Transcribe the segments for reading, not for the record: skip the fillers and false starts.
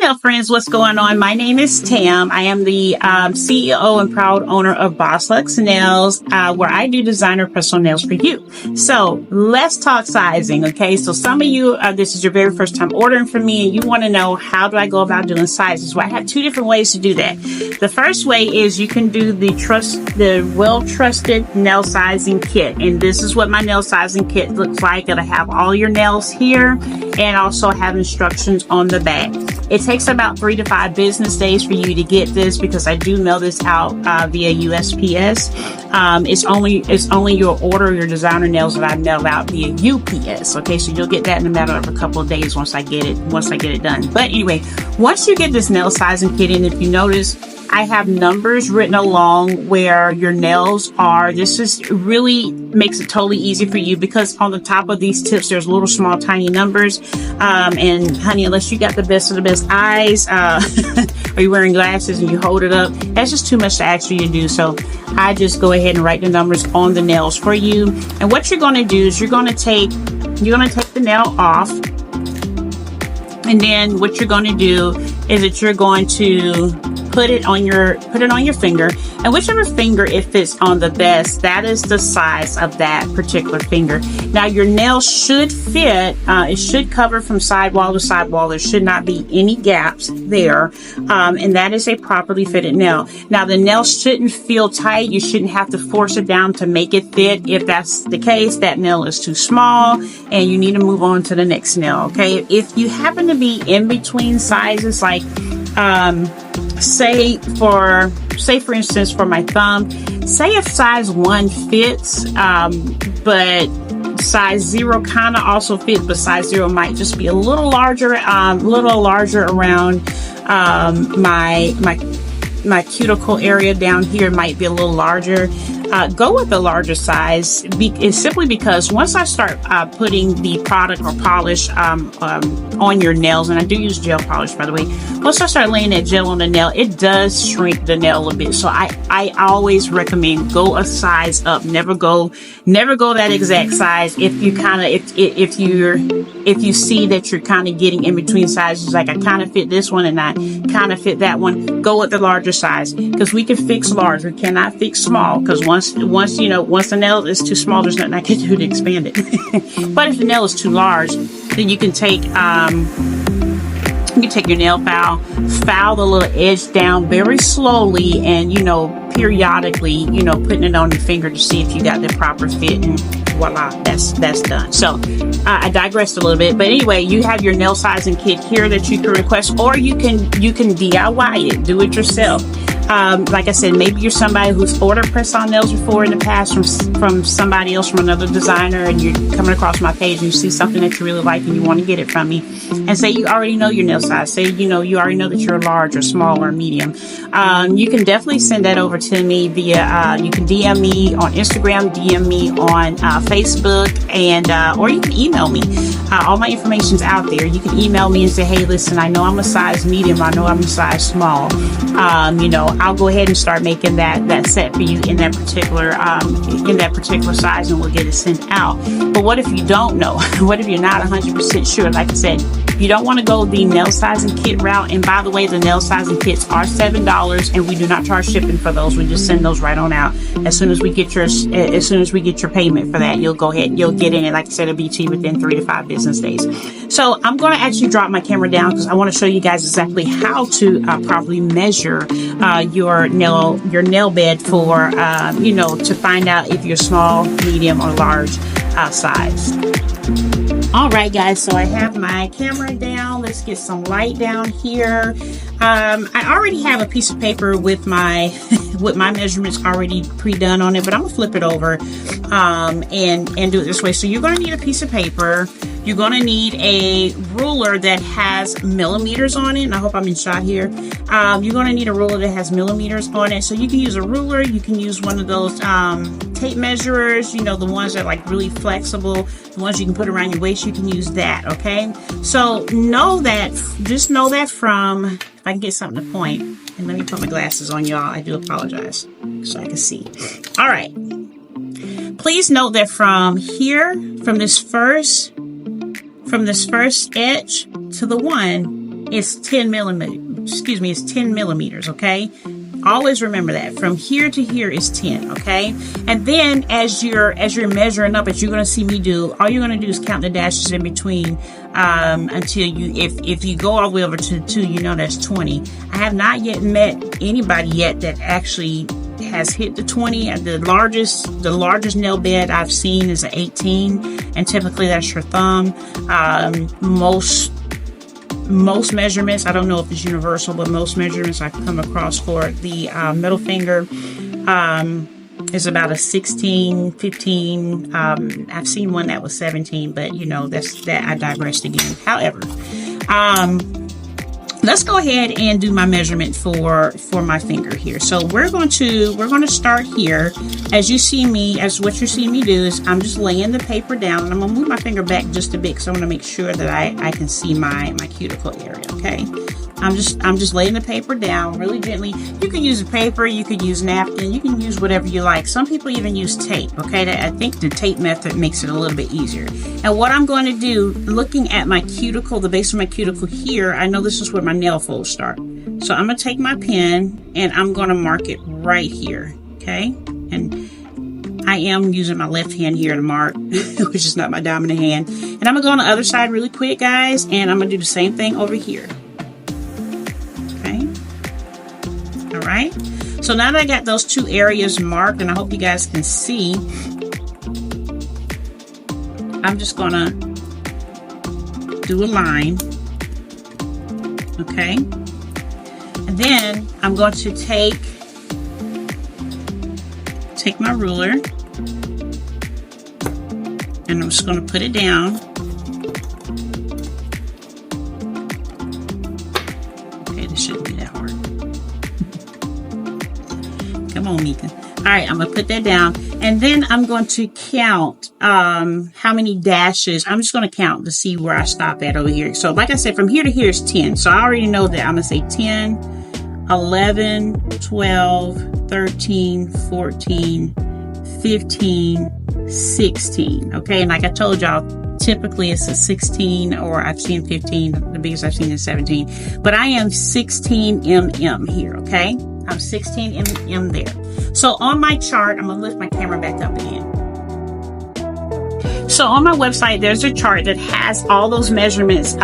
nail friends, what's going on? My name is Tam. I am the CEO and proud owner of Boss Lux Nails, where I do designer personal nails for you. So let's talk sizing, okay? So some of you, this is your very first time ordering from me, and you want to know, how do I go about doing sizes? Well, I have two different ways to do that. The first way is you can do the well-trusted nail sizing kit, and this is what my nail sizing kit looks like. It'll have all your nails here and also have instructions on the back. It takes about 3 to 5 business days for you to get this, because I do mail this out via USPS. It's only your order, your designer nails, that I mail out via UPS. Okay, so you'll get that in a matter of a couple of days once I get it done. But anyway, once you get this nail sizing kit in, if you notice, I have numbers written along where your nails are. This is really makes it totally easy for you, because on the top of these tips, there's little small tiny numbers. And honey, unless you got the best of the best eyes, or you're wearing glasses and you hold it up, that's just too much to ask you to do. So I just go ahead and write the numbers on the nails for you. And what you're going to do is you're going to take the nail off. And then what you're going to do is that you're going to put it on your finger, and whichever finger it fits on the best, that is the size of that particular finger. Now your nail should fit, it should cover from sidewall to sidewall. There should not be any gaps there, and that is a properly fitted nail. Now the nail shouldn't feel tight. You shouldn't have to force it down to make it fit. If that's the case, that nail is too small and you need to move on to the next nail. Okay, if you happen to be in between sizes, like say for instance, for my thumb, say if size 1 fits, but size 0 kind of also fits, but size 0 might just be a little larger around my cuticle area down here, might be a little larger. Go with the larger size. It's simply because once I start putting the product or polish on your nails, and I do use gel polish, by the way, once I start laying that gel on the nail, it does shrink the nail a bit. So I always recommend go a size up. Never go that exact size. If you see that you're kind of getting in between sizes, like I kind of fit this one and I kind of fit that one, go with the larger size, because we can fix large. We cannot fix small, because once the nail is too small, there's nothing I can do to expand it. But if the nail is too large, then you can take your nail file the little edge down very slowly, and periodically, putting it on your finger to see if you got the proper fit, and voila, that's done. So I digressed a little bit, but anyway, you have your nail sizing kit here that you can request, or you can DIY it, do it yourself. Like I said, maybe you're somebody who's ordered press-on nails before in the past from somebody else, from another designer, and you're coming across my page and you see something that you really like and you want to get it from me, and say you already know your nail size, say you already know that you're large or small or medium, you can definitely send that over to me via you can DM me on Instagram, DM me on Facebook, and or you can email me. All my information's out there. You can email me and say, hey, listen, I know I'm a size medium, I know I'm a size small, I'll go ahead and start making that set for you in that particular size, and we'll get it sent out. But what if you don't know? What if you're not 100% sure? Like I said, you don't want to go the nail sizing kit route. And by the way, the nail sizing kits are $7, and we do not charge shipping for those. We just send those right on out. As soon as we get your payment for that, you'll go ahead, you'll get in it. Like I said, it'll be to you within 3 to 5 business days. So I'm going to actually drop my camera down, because I want to show you guys exactly how to properly measure your nail bed for to find out if you're small, medium, or large size. All right, guys, so I have my camera down. Let's get some light down here. I already have a piece of paper with my measurements already pre-done on it, but I'm gonna flip it over and do it this way. So you're gonna need a piece of paper. You're gonna need a ruler that has millimeters on it, and I hope I'm in shot here. You're gonna need a ruler that has millimeters on it. So you can use a ruler, you can use one of those tape measurers, the ones that are like really flexible, the ones you can put around your waist, you can use that, okay? So just know that from, if I can get something to point, and let me put my glasses on, y'all, I do apologize, so I can see. All right, please note that from here, from this first edge to the one, it's 10 millimeters. Excuse me, it's 10 millimeters, okay? Always remember that. From here to here is 10, okay? And then as you're measuring up, as you're going to see me do, all you're going to do is count the dashes in between until you, if you go all the way over to 2, you know that's 20. I have not yet met anybody yet that actually has hit the 20. The largest nail bed I've seen is an 18, and typically that's your thumb. Most measurements, I don't know if it's universal, but most measurements I come across for the middle finger is about a 16, 15. I've seen one that was 17, but you know, that I digressed again. However, let's go ahead and do my measurement for my finger here. So we're going to start here. As you see me, as what you're seeing me do is I'm just laying the paper down, and I'm gonna move my finger back just a bit because I want to make sure that I can see my cuticle area. Okay, I'm just laying the paper down really gently. You can use a paper, you could use napkin, you can use whatever you like. Some people even use tape. Okay, I think the tape method makes it a little bit easier. And what I'm going to do, looking at my cuticle, the base of my cuticle here, I know this is where my nail folds start. So I'm going to take my pen and I'm going to mark it right here. Okay, and I am using my left hand here to mark, which is not my dominant hand. And I'm going to go on the other side really quick, guys, and I'm going to do the same thing over here. Okay. All right. So now that I got those two areas marked, and I hope you guys can see, I'm just going to do a line. Okay. And then I'm going to take my ruler, and I'm just going to put it down. Okay, this shouldn't be that hard. Come on, Mika. All right, I'm going to put that down, and then I'm going to count how many dashes. I'm just going to count to see where I stop at over here. So like I said, from here to here is 10. So I already know that I'm going to say 10, 11, 12, 13, 14, 15, 16. Okay, and like I told y'all, typically it's a 16, or I've seen 15. The biggest I've seen is 17. But I am 16 mm here, okay? I'm 16 mm there. So on my chart, I'm going to lift my camera back up again. So on my website, there's a chart that has all those measurements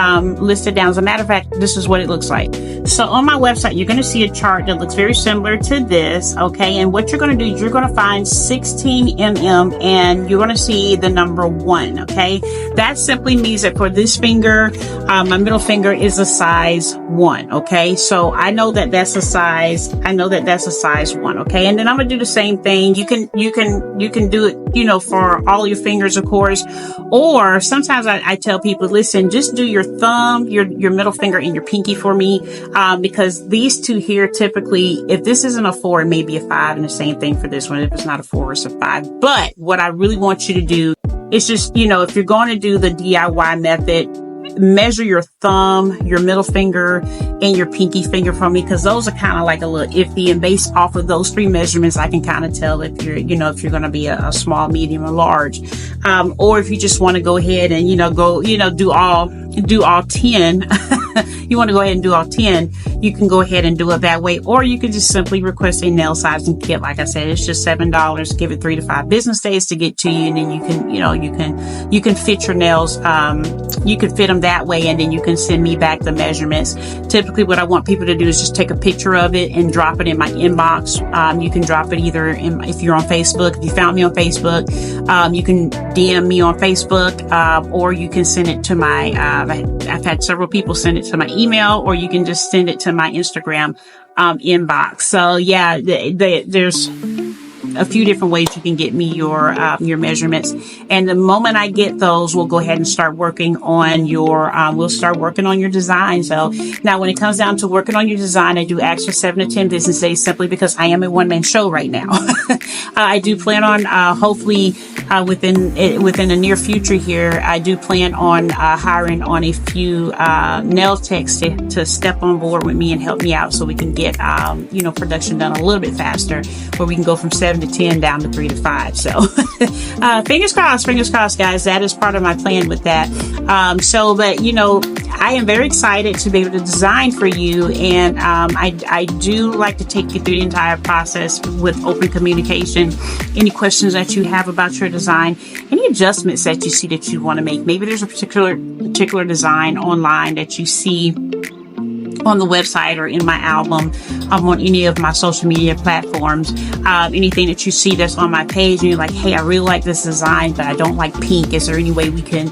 listed down. As a matter of fact, this is what it looks like. So on my website, you're going to see a chart that looks very similar to this, okay? And what you're going to do is you're going to find 16 mm, and you're going to see the number 1, okay? That simply means that for this finger, my middle finger is a size 1, okay? So I know that that's a size 1, okay? And then I'm going to do the same thing. You can do it, you know, for all your fingers, of course. Or sometimes I tell people, listen, just do your thumb, your middle finger, and your pinky for me. Because these two here, typically, if this isn't a 4, it may be a 5, and the same thing for this one. If it's not a 4, it's a 5. But what I really want you to do is just, you know, if you're going to do the DIY method, measure your thumb, your middle finger, and your pinky finger for me, because those are kind of like a little iffy, and based off of those 3 measurements, I can kind of tell if you're, you know, if you're going to be a small, medium, or large, or if you just want to go ahead and, you know, do all 10. You want to go ahead and do all 10, you can go ahead and do it that way, or you can just simply request a nail sizing kit. Like I said, it's just $7. Give it 3 to 5 business days to get to you, and then you can fit your nails. You can fit them that way, and then you can send me back the measurements. Typically, what I want people to do is just take a picture of it and drop it in my inbox. You can drop it either if you're on Facebook. If you found me on Facebook, you can DM me on Facebook, or you can send it to my. I've had several people send it to my email, or you can just send it to my Instagram inbox. So yeah, there's a few different ways you can get me your measurements. And the moment I get those, we'll go ahead and start working on your design. So now when it comes down to working on your design, I do ask for 7 to 10 business days, simply because I am a one-man show right now. I do plan on, hopefully, within the near future here, I do plan on hiring on a few nail techs to step on board with me and help me out, so we can get production done a little bit faster, where we can go from 7 to 10 down to 3 to 5. So fingers crossed, guys. That is part of my plan with that. But I am very excited to be able to design for you, and I do like to take you through the entire process with open communication. Any questions that you have about your design, any adjustments that you see that you want to make. Maybe there's a particular design online that you see on the website or in my album, on any of my social media platforms, anything that you see that's on my page and you're like, hey, I really like this design, but I don't like pink. Is there any way we can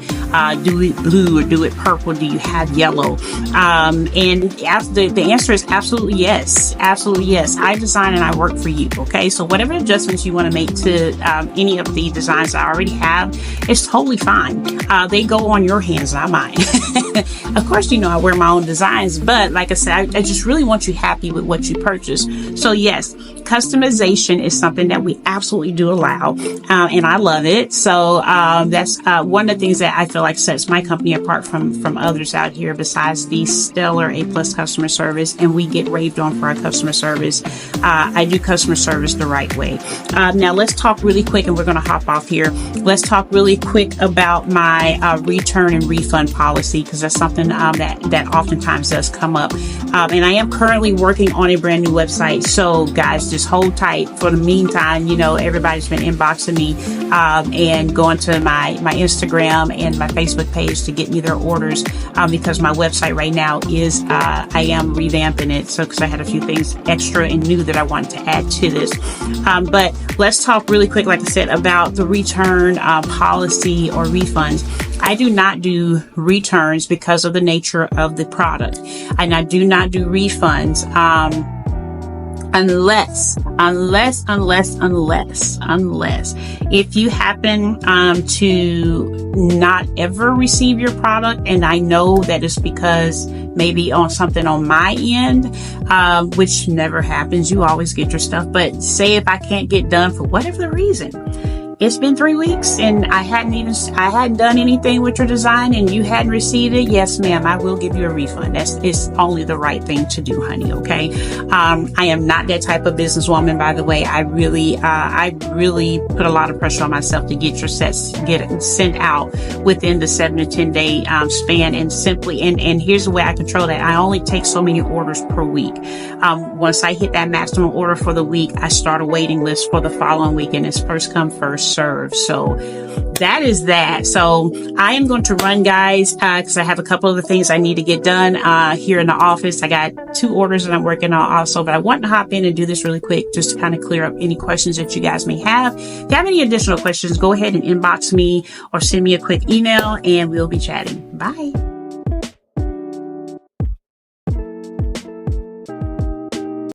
do it blue or do it purple? Do you have yellow? And the answer is absolutely yes. Absolutely yes. I design and I work for you. Okay. So whatever adjustments you want to make to any of the designs I already have, it's totally fine. They go on your hands, not mine. Of course, I wear my own designs, but like I said, I just really want you happy with what you purchase. So yes, customization is something that we absolutely do allow, and I love it. So that's one of the things that I feel like sets my company apart from others out here, besides the stellar A+ customer service, and we get raved on for our customer service. I do customer service the right way. Now let's talk really quick, and we're going to hop off here. Let's talk really quick about my return and refund policy, because that's something that oftentimes does come up. And I am currently working on a brand new website. So guys, just hold tight. For the meantime, everybody's been inboxing me and going to my Instagram and my Facebook page to get me their orders, because my website right now is I am revamping it. So because I had a few things extra and new that I wanted to add to this. But let's talk really quick, like I said, about the return policy or refunds. I do not do returns because of the nature of the product, and I do not do refunds unless if you happen to not ever receive your product, and I know that it's because maybe on something on my end, which never happens. You always get your stuff, but say if I can't get done for whatever the reason. It's been 3 weeks and I hadn't done anything with your design and you hadn't received it. Yes, ma'am, I will give you a refund. It's only the right thing to do, honey. Okay. I am not that type of businesswoman, by the way. I really put a lot of pressure on myself to get your sets, get it sent out within the 7 to 10 day span. And here's the way I control that. I only take so many orders per week. Once I hit that maximum order for the week, I start a waiting list for the following week, and it's first come, first serve. So that is that. So I am going to run, guys, because I have a couple of the things I need to get done here in the office. I got 2 orders that I'm working on also, but I want to hop in and do this really quick just to kind of clear up any questions that you guys may have. If you have any additional questions, go ahead and inbox me or send me a quick email and we'll be chatting. Bye.